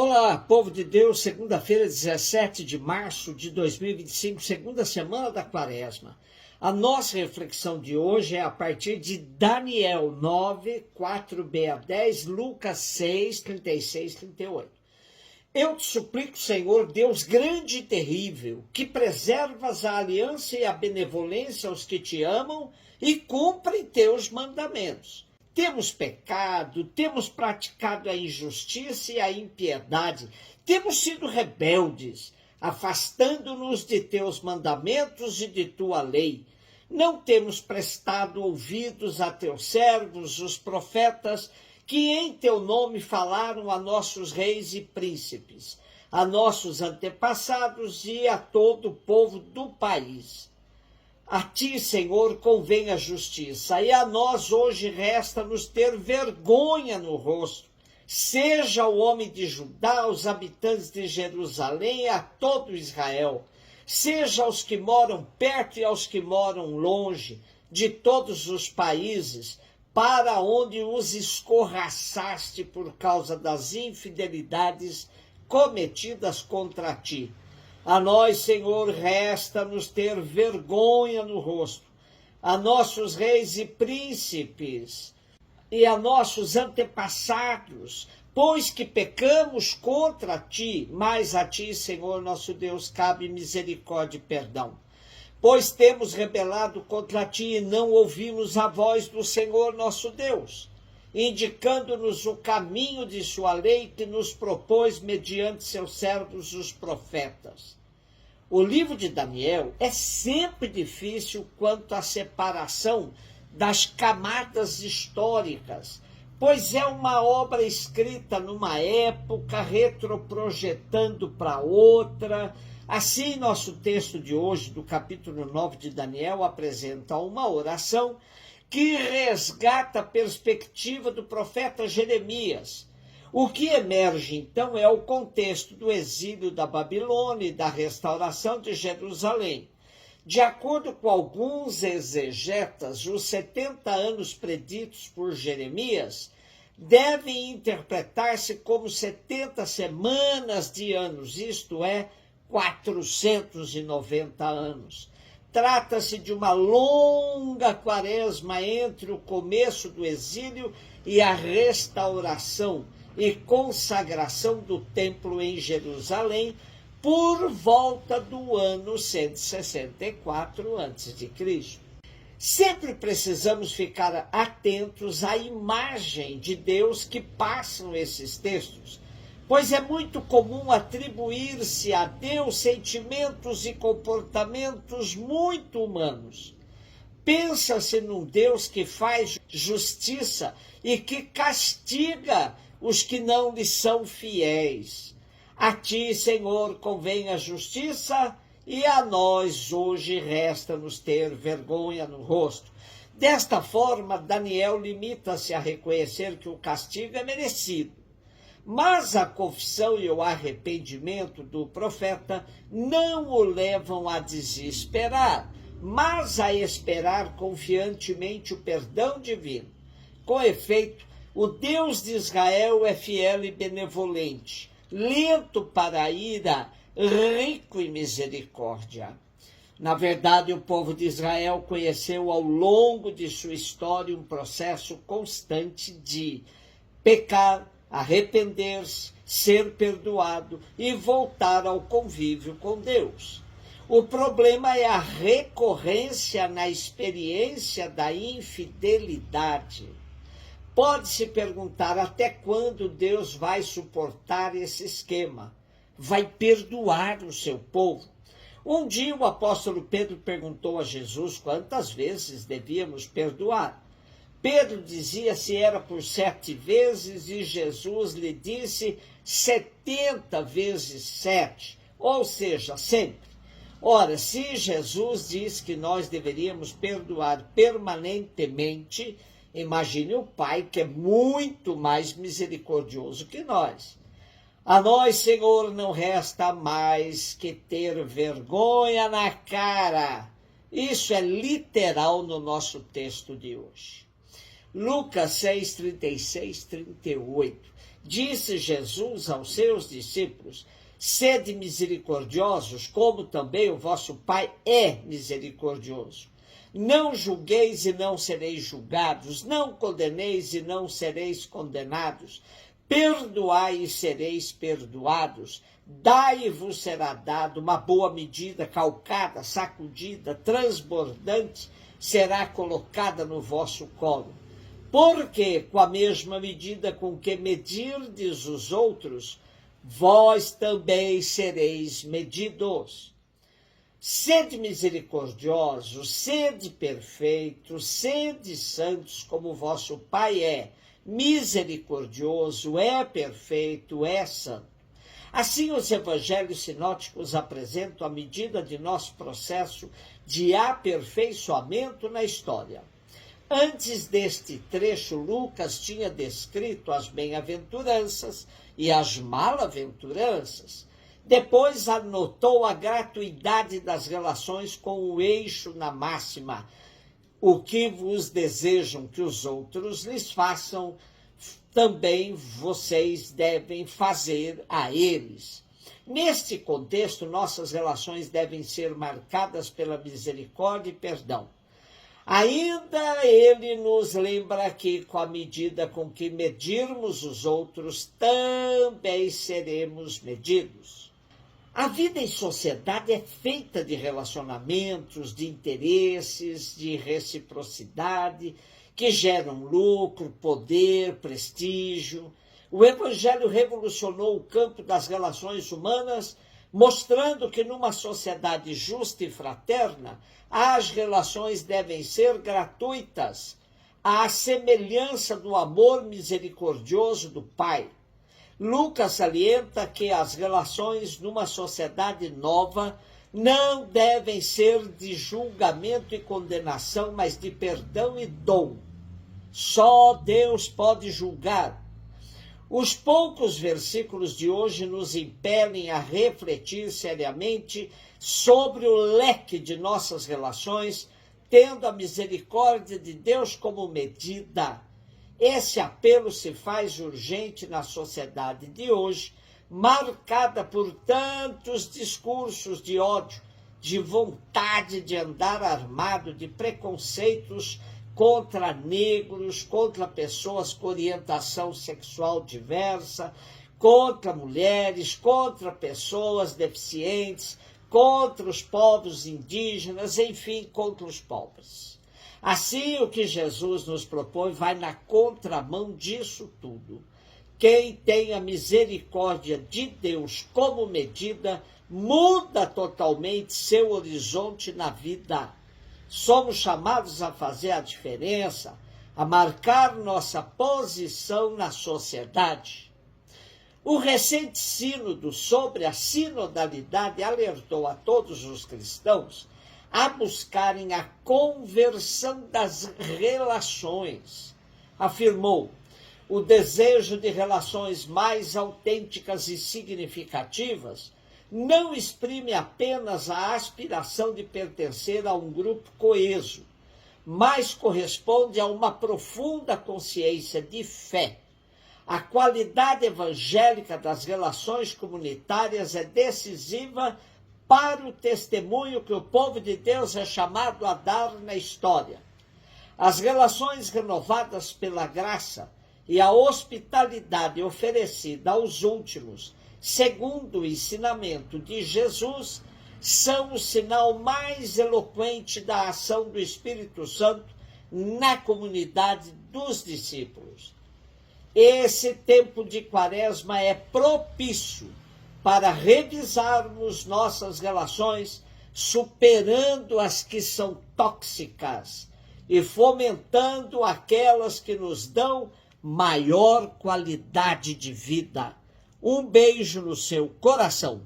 Olá, povo de Deus, segunda-feira, 17 de março de 2025, segunda semana da Quaresma. A nossa reflexão de hoje é a partir de Daniel 9, 4b a 10, Lucas 6, 36, 38. Eu te suplico, Senhor, Deus grande e terrível, que preservas a aliança e a benevolência aos que te amam e cumprem teus mandamentos. Temos pecado, temos praticado a injustiça e a impiedade, temos sido rebeldes, afastando-nos de teus mandamentos e de tua lei. Não temos prestado ouvidos a teus servos, os profetas, que em teu nome falaram a nossos reis e príncipes, a nossos antepassados e a todo o povo do país. A ti, Senhor, convém a justiça, e a nós hoje resta-nos ter vergonha no rosto. Seja o homem de Judá, os habitantes de Jerusalém, a todo Israel, seja aos que moram perto e aos que moram longe, de todos os países, para onde os escorraçaste por causa das infidelidades cometidas contra ti. A nós, Senhor, resta-nos ter vergonha no rosto, a nossos reis e príncipes e a nossos antepassados, pois que pecamos contra ti, mas a ti, Senhor, nosso Deus, cabe misericórdia e perdão. Pois temos rebelado contra ti e não ouvimos a voz do Senhor, nosso Deus, indicando-nos o caminho de sua lei que nos propôs mediante seus servos os profetas. O livro de Daniel é sempre difícil quanto à separação das camadas históricas, pois é uma obra escrita numa época, retroprojetando para outra. Assim, nosso texto de hoje, do capítulo 9 de Daniel, apresenta uma oração que resgata a perspectiva do profeta Jeremias. O que emerge, então, é o contexto do exílio da Babilônia e da restauração de Jerusalém. De acordo com alguns exegetas, os 70 anos preditos por Jeremias devem interpretar-se como 70 semanas de anos, isto é, 490 anos. Trata-se de uma longa quaresma entre o começo do exílio e a restauração e consagração do templo em Jerusalém por volta do ano 164 a.C. Sempre precisamos ficar atentos à imagem de Deus que passam esses textos, pois é muito comum atribuir-se a Deus sentimentos e comportamentos muito humanos. Pensa-se num Deus que faz justiça e que castiga os que não lhe são fiéis. A ti, Senhor, convém a justiça, e a nós hoje resta-nos ter vergonha no rosto. Desta forma, Daniel limita-se a reconhecer que o castigo é merecido. Mas a confissão e o arrependimento do profeta não o levam a desesperar, mas a esperar confiantemente o perdão divino. Com efeito, o Deus de Israel é fiel e benevolente, lento para a ira, rico em misericórdia. Na verdade, o povo de Israel conheceu ao longo de sua história um processo constante de pecar, arrepender-se, ser perdoado e voltar ao convívio com Deus. O problema é a recorrência na experiência da infidelidade. Pode-se perguntar até quando Deus vai suportar esse esquema, vai perdoar o seu povo. Um dia o apóstolo Pedro perguntou a Jesus quantas vezes devíamos perdoar. Pedro dizia se era por 7 vezes e Jesus lhe disse 70 vezes 7, ou seja, sempre. Ora, se Jesus diz que nós deveríamos perdoar permanentemente, imagine o Pai, que é muito mais misericordioso que nós. A nós, Senhor, não resta mais que ter vergonha na cara. Isso é literal no nosso texto de hoje. Lucas 6, 36, 38. Disse Jesus aos seus discípulos: sede misericordiosos, como também o vosso Pai é misericordioso. Não julgueis e não sereis julgados, não condeneis e não sereis condenados. Perdoai e sereis perdoados. Dai e vos será dado. Uma boa medida, calcada, sacudida, transbordante, será colocada no vosso colo. Porque com a mesma medida com que medirdes os outros, vós também sereis medidos. Sede misericordiosos, sede perfeitos, sede santos, como vosso Pai é misericordioso, é perfeito, é santo. Assim, os evangelhos sinóticos apresentam a medida de nosso processo de aperfeiçoamento na história. Antes deste trecho, Lucas tinha descrito as bem-aventuranças e as malaventuranças. Depois anotou a gratuidade das relações com o eixo na máxima: o que vos desejam que os outros lhes façam, também vocês devem fazer a eles. Neste contexto, nossas relações devem ser marcadas pela misericórdia e perdão. Ainda ele nos lembra que, com a medida com que medirmos os outros, também seremos medidos. A vida em sociedade é feita de relacionamentos, de interesses, de reciprocidade, que geram lucro, poder, prestígio. O Evangelho revolucionou o campo das relações humanas, mostrando que numa sociedade justa e fraterna, as relações devem ser gratuitas, à semelhança do amor misericordioso do Pai. Lucas salienta que as relações numa sociedade nova não devem ser de julgamento e condenação, mas de perdão e dom. Só Deus pode julgar. Os poucos versículos de hoje nos impelem a refletir seriamente sobre o leque de nossas relações, tendo a misericórdia de Deus como medida. Esse apelo se faz urgente na sociedade de hoje, marcada por tantos discursos de ódio, de vontade de andar armado, de preconceitos contra negros, contra pessoas com orientação sexual diversa, contra mulheres, contra pessoas deficientes, contra os povos indígenas, enfim, contra os pobres. Assim, o que Jesus nos propõe vai na contramão disso tudo. Quem tem a misericórdia de Deus como medida, muda totalmente seu horizonte na vida. Somos chamados a fazer a diferença, a marcar nossa posição na sociedade. O recente sínodo sobre a sinodalidade alertou a todos os cristãos a buscarem a conversão das relações. Afirmou: o desejo de relações mais autênticas e significativas não exprime apenas a aspiração de pertencer a um grupo coeso, mas corresponde a uma profunda consciência de fé. A qualidade evangélica das relações comunitárias é decisiva para o testemunho que o povo de Deus é chamado a dar na história. As relações renovadas pela graça e a hospitalidade oferecida aos últimos, segundo o ensinamento de Jesus, são o sinal mais eloquente da ação do Espírito Santo na comunidade dos discípulos. Esse tempo de Quaresma é propício para revisarmos nossas relações, superando as que são tóxicas e fomentando aquelas que nos dão maior qualidade de vida. Um beijo no seu coração.